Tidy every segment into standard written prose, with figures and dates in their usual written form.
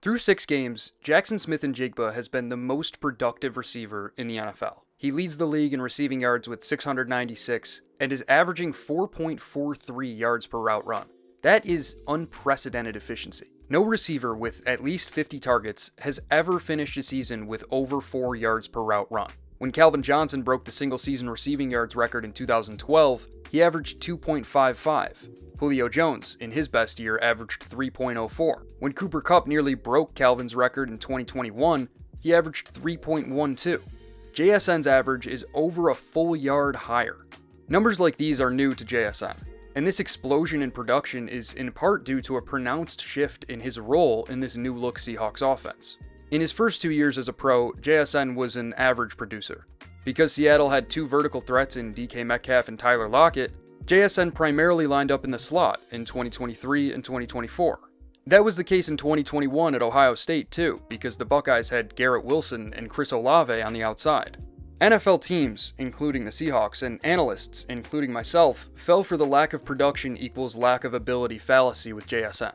Through 6 games, Jaxon Smith-Njigba has been the most productive receiver in the NFL. He leads the league in receiving yards with 696 and is averaging 4.43 yards per route run. That is unprecedented efficiency. No receiver with at least 50 targets has ever finished a season with over 4 yards per route run. When Calvin Johnson broke the single-season receiving yards record in 2012, he averaged 2.55. Julio Jones, in his best year, averaged 3.04. When Cooper Kupp nearly broke Calvin's record in 2021, he averaged 3.12. JSN's average is over a full yard higher. Numbers like these are new to JSN, and this explosion in production is in part due to a pronounced shift in his role in this new-look Seahawks offense. In his first 2 years as a pro, JSN was an average producer. Because Seattle had 2 vertical threats in DK Metcalf and Tyler Lockett, JSN primarily lined up in the slot in 2023 and 2024. That was the case in 2021 at Ohio State too, because the Buckeyes had Garrett Wilson and Chris Olave on the outside. NFL teams, including the Seahawks, and analysts, including myself, fell for the lack of production equals lack of ability fallacy with JSN.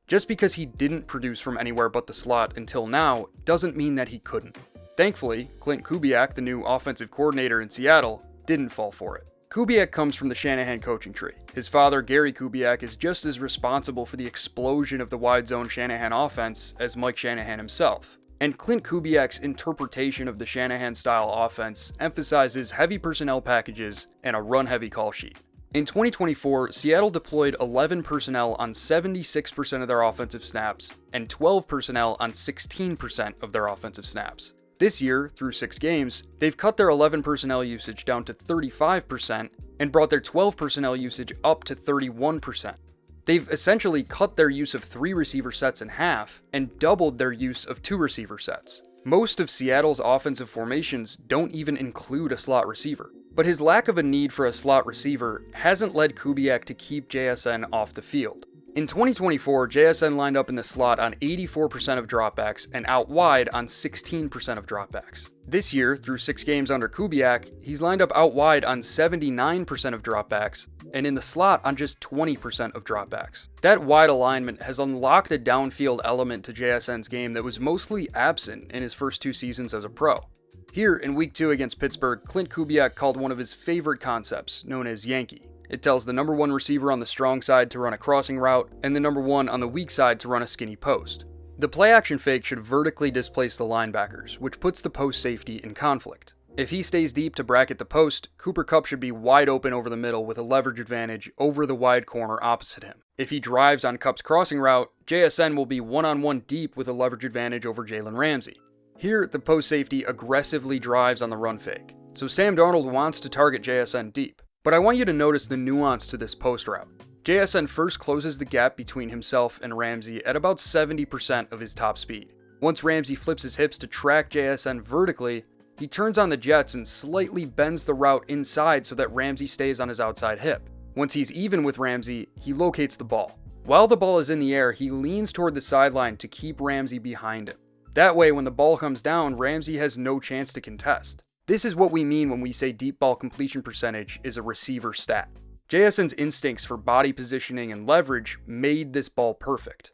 Just because he didn't produce from anywhere but the slot until now, doesn't mean that he couldn't. Thankfully, Clint Kubiak, the new offensive coordinator in Seattle, didn't fall for it. Kubiak comes from the Shanahan coaching tree. His father, Gary Kubiak, is just as responsible for the explosion of the wide zone Shanahan offense as Mike Shanahan himself. And Clint Kubiak's interpretation of the Shanahan-style offense emphasizes heavy personnel packages and a run-heavy call sheet. In 2024, Seattle deployed 11 personnel on 76% of their offensive snaps and 12 personnel on 16% of their offensive snaps. This year, through 6 games, they've cut their 11 personnel usage down to 35% and brought their 12 personnel usage up to 31%. They've essentially cut their use of 3 receiver sets in half and doubled their use of 2 receiver sets. Most of Seattle's offensive formations don't even include a slot receiver. But his lack of a need for a slot receiver hasn't led Kubiak to keep JSN off the field. In 2024, JSN lined up in the slot on 84% of dropbacks and out wide on 16% of dropbacks. This year, through 6 games under Kubiak, he's lined up out wide on 79% of dropbacks and in the slot on just 20% of dropbacks. That wide alignment has unlocked a downfield element to JSN's game that was mostly absent in his first 2 seasons as a pro. Here, in Week 2 against Pittsburgh, Clint Kubiak called one of his favorite concepts, known as Yankee. It tells the number 1 receiver on the strong side to run a crossing route, and the number 1 on the weak side to run a skinny post. The play-action fake should vertically displace the linebackers, which puts the post safety in conflict. If he stays deep to bracket the post, Cooper Kupp should be wide open over the middle with a leverage advantage over the wide corner opposite him. If he drives on Kupp's crossing route, JSN will be one-on-one deep with a leverage advantage over Jalen Ramsey. Here, the post safety aggressively drives on the run fake, so Sam Darnold wants to target JSN deep. But I want you to notice the nuance to this post route. JSN first closes the gap between himself and Ramsey at about 70% of his top speed. Once Ramsey flips his hips to track JSN vertically, he turns on the jets and slightly bends the route inside so that Ramsey stays on his outside hip. Once he's even with Ramsey, he locates the ball. While the ball is in the air, he leans toward the sideline to keep Ramsey behind him. That way, when the ball comes down, Ramsey has no chance to contest. This is what we mean when we say deep ball completion percentage is a receiver stat. JSN's instincts for body positioning and leverage made this ball perfect.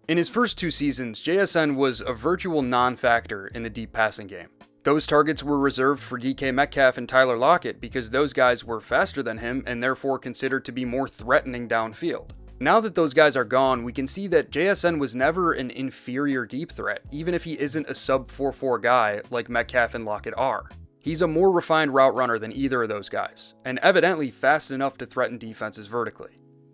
In his first 2 seasons, JSN was a virtual non-factor in the deep passing game. Those targets were reserved for DK Metcalf and Tyler Lockett because those guys were faster than him and therefore considered to be more threatening downfield. Now that those guys are gone, we can see that JSN was never an inferior deep threat, even if he isn't a sub 4.4 guy like Metcalf and Lockett are. He's a more refined route runner than either of those guys, and evidently fast enough to threaten defenses vertically.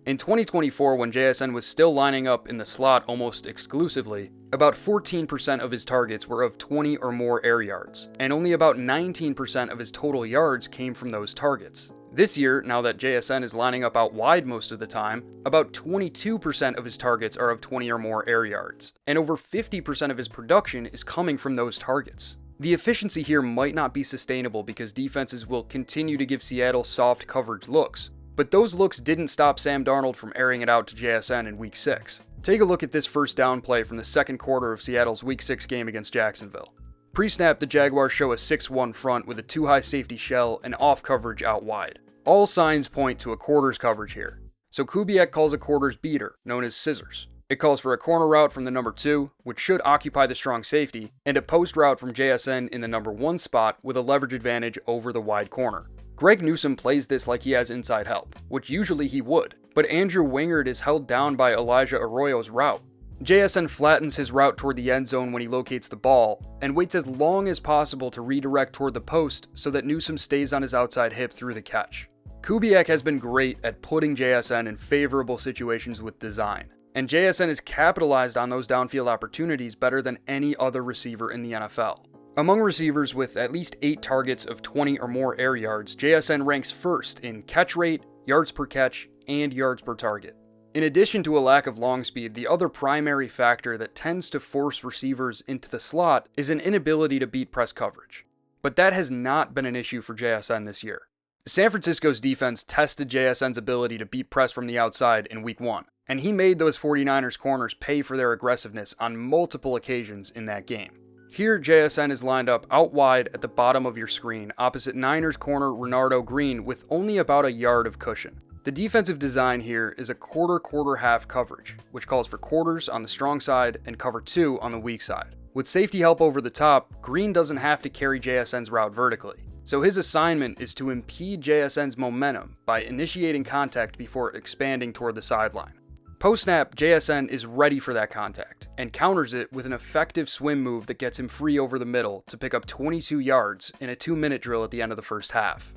In 2024, when JSN was still lining up in the slot almost exclusively, about 14% of his targets were of 20 or more air yards, and only about 19% of his total yards came from those targets. This year, now that JSN is lining up out wide most of the time, about 22% of his targets are of 20 or more air yards, and over 50% of his production is coming from those targets. The efficiency here might not be sustainable because defenses will continue to give Seattle soft coverage looks, but those looks didn't stop Sam Darnold from airing it out to JSN in Week 6. Take a look at this first down play from the second quarter of Seattle's Week 6 game against Jacksonville. Pre-snap, the Jaguars show a 6-1 front with a 2-high safety shell and off coverage out wide. All signs point to a quarters coverage here, so Kubiak calls a quarters beater, known as scissors. It calls for a corner route from the number 2, which should occupy the strong safety, and a post route from JSN in the number 1 spot with a leverage advantage over the wide corner. Greg Newsome plays this like he has inside help, which usually he would, but Andrew Wingard is held down by Elijah Arroyo's route. JSN flattens his route toward the end zone when he locates the ball, and waits as long as possible to redirect toward the post so that Newsome stays on his outside hip through the catch. Kubiak has been great at putting JSN in favorable situations with design, and JSN has capitalized on those downfield opportunities better than any other receiver in the NFL. Among receivers with at least 8 targets of 20 or more air yards, JSN ranks first in catch rate, yards per catch, and yards per target. In addition to a lack of long speed, the other primary factor that tends to force receivers into the slot is an inability to beat press coverage. But that has not been an issue for JSN this year. San Francisco's defense tested JSN's ability to beat press from the outside in Week 1, and he made those 49ers corners pay for their aggressiveness on multiple occasions in that game. Here, JSN is lined up out wide at the bottom of your screen opposite Niners corner Renardo Green with only about a yard of cushion. The defensive design here is a quarter-half coverage, which calls for quarters on the strong side and cover 2 on the weak side. With safety help over the top, Green doesn't have to carry JSN's route vertically, so his assignment is to impede JSN's momentum by initiating contact before expanding toward the sideline. Post-snap, JSN is ready for that contact, and counters it with an effective swim move that gets him free over the middle to pick up 22 yards in a 2-minute drill at the end of the first half.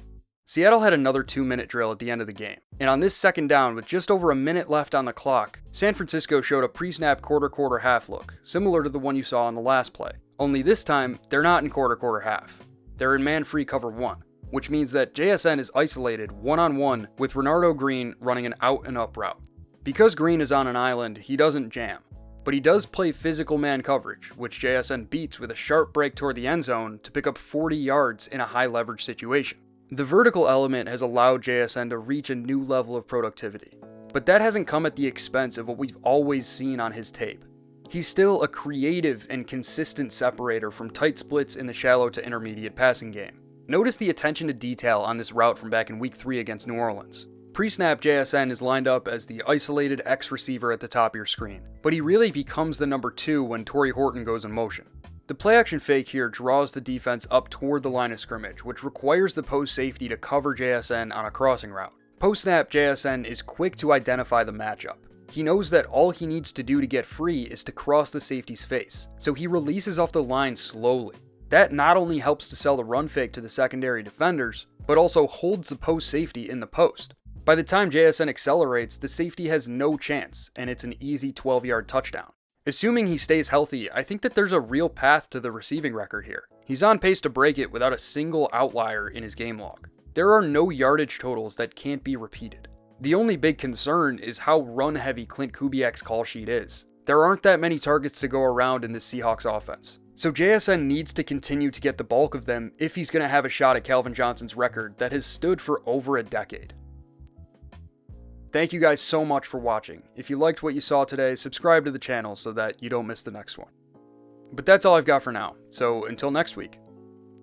Seattle had another 2-minute drill at the end of the game, and on this second down with just over a minute left on the clock, San Francisco showed a pre-snap quarter-half look, similar to the one you saw on the last play. Only this time, they're not in quarter-half. They're in man-free cover 1, which means that JSN is isolated one-on-one with Renardo Green running an out-and-up route. Because Green is on an island, he doesn't jam, but he does play physical man coverage, which JSN beats with a sharp break toward the end zone to pick up 40 yards in a high-leverage situation. The vertical element has allowed JSN to reach a new level of productivity, but that hasn't come at the expense of what we've always seen on his tape. He's still a creative and consistent separator from tight splits in the shallow to intermediate passing game. Notice the attention to detail on this route from back in Week 3 against New Orleans. Pre-snap, JSN is lined up as the isolated X receiver at the top of your screen, but he really becomes the number 2 when Torrey Horton goes in motion. The play-action fake here draws the defense up toward the line of scrimmage, which requires the post safety to cover JSN on a crossing route. Post-snap, JSN is quick to identify the matchup. He knows that all he needs to do to get free is to cross the safety's face, so he releases off the line slowly. That not only helps to sell the run fake to the secondary defenders, but also holds the post safety in the post. By the time JSN accelerates, the safety has no chance, and it's an easy 12-yard touchdown. Assuming he stays healthy, I think that there's a real path to the receiving record here. He's on pace to break it without a single outlier in his game log. There are no yardage totals that can't be repeated. The only big concern is how run-heavy Clint Kubiak's call sheet is. There aren't that many targets to go around in this Seahawks offense, so JSN needs to continue to get the bulk of them if he's going to have a shot at Calvin Johnson's record that has stood for over a decade. Thank you guys so much for watching. If you liked what you saw today, subscribe to the channel so that you don't miss the next one. But that's all I've got for now, so until next week,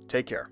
take care.